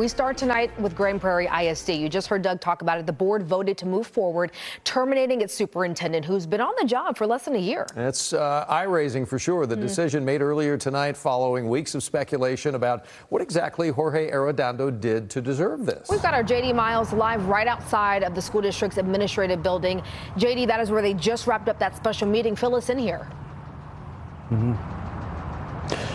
We start tonight with Prairie ISD. You just heard Doug talk about it. The board voted to move forward, terminating its superintendent, who's been on the job for less than a year. It's eye-raising for sure. The decision made earlier tonight following weeks of speculation about what exactly Jorge Arrendondo did to deserve this. We've got our J.D. Miles live right outside of the school district's administrative building. J.D., that is where they just wrapped up that special meeting. Fill us in here.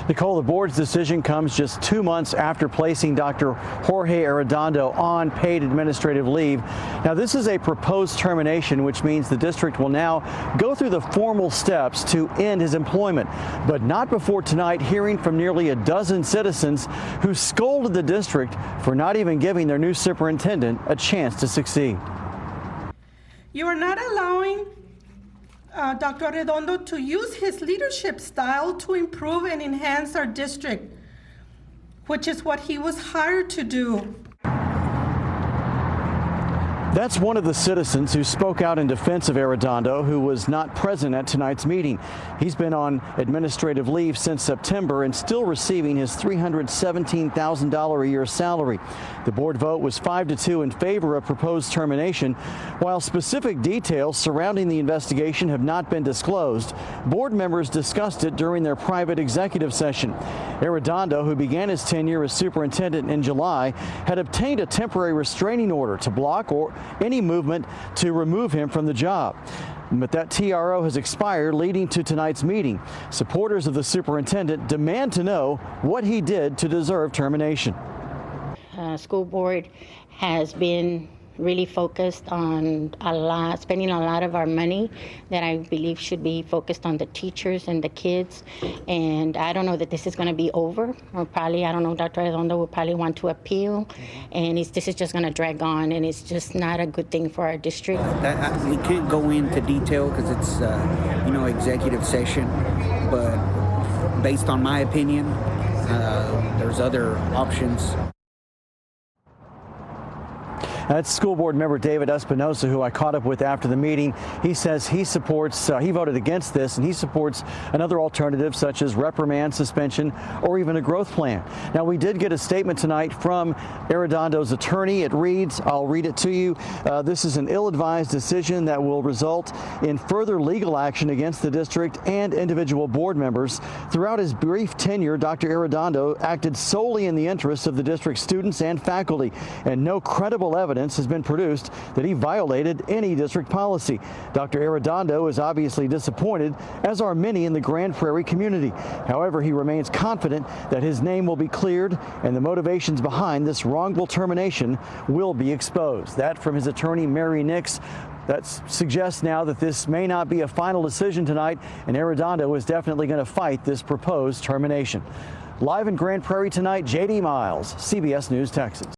Nicole, the board's decision comes just 2 months after placing Dr. Jorge Arrendondo on paid administrative leave. Now, this is a proposed termination, which means the district will now go through the formal steps to end his employment, but not before tonight hearing from nearly a dozen citizens who scolded the district for not even giving their new superintendent a chance to succeed. You are not allowing Dr. Arredondo to use his leadership style to improve and enhance our district, which is what he was hired to do. That's one of the citizens who spoke out in defense of Arredondo, who was not present at tonight's meeting. He's been on administrative leave since September and still receiving his $317,000 a year salary. The board vote was 5-2 in favor of proposed termination. While specific details surrounding the investigation have not been disclosed, board members discussed it during their private executive session. Arredondo, who began his tenure as superintendent in July, had obtained a temporary restraining order to block or any movement to remove him from the job. But that TRO has expired, leading to tonight's meeting. Supporters of the superintendent demand to know what he did to deserve termination. School board has been really focused on spending a lot of our money that I believe should be focused on the teachers and the kids. And I don't know that this is going to be over. Or probably, I don't know, Dr. Arredondo will probably want to appeal. And this is just going to drag on, and it's just not a good thing for our district. We can't go into detail because it's, executive session. But based on my opinion, there's other options. That's school board member David Espinosa, who I caught up with after the meeting. He says he supports, he voted against this, and he supports another alternative such as reprimand, suspension, or even a growth plan. Now, we did get a statement tonight from Arredondo's attorney. It reads, I'll read it to you. This is an ill-advised decision that will result in further legal action against the district and individual board members. Throughout his brief tenure, Dr. Arredondo acted solely in the interests of the district's students and faculty, and no credible evidence has been produced that he violated any district policy. Dr. Arredondo is obviously disappointed, as are many in the Grand Prairie community. However, he remains confident that his name will be cleared and the motivations behind this wrongful termination will be exposed. That from his attorney, Mary Nix. That suggests now that this may not be a final decision tonight, and Arredondo is definitely going to fight this proposed termination. Live in Grand Prairie tonight, J.D. Miles, CBS News, Texas.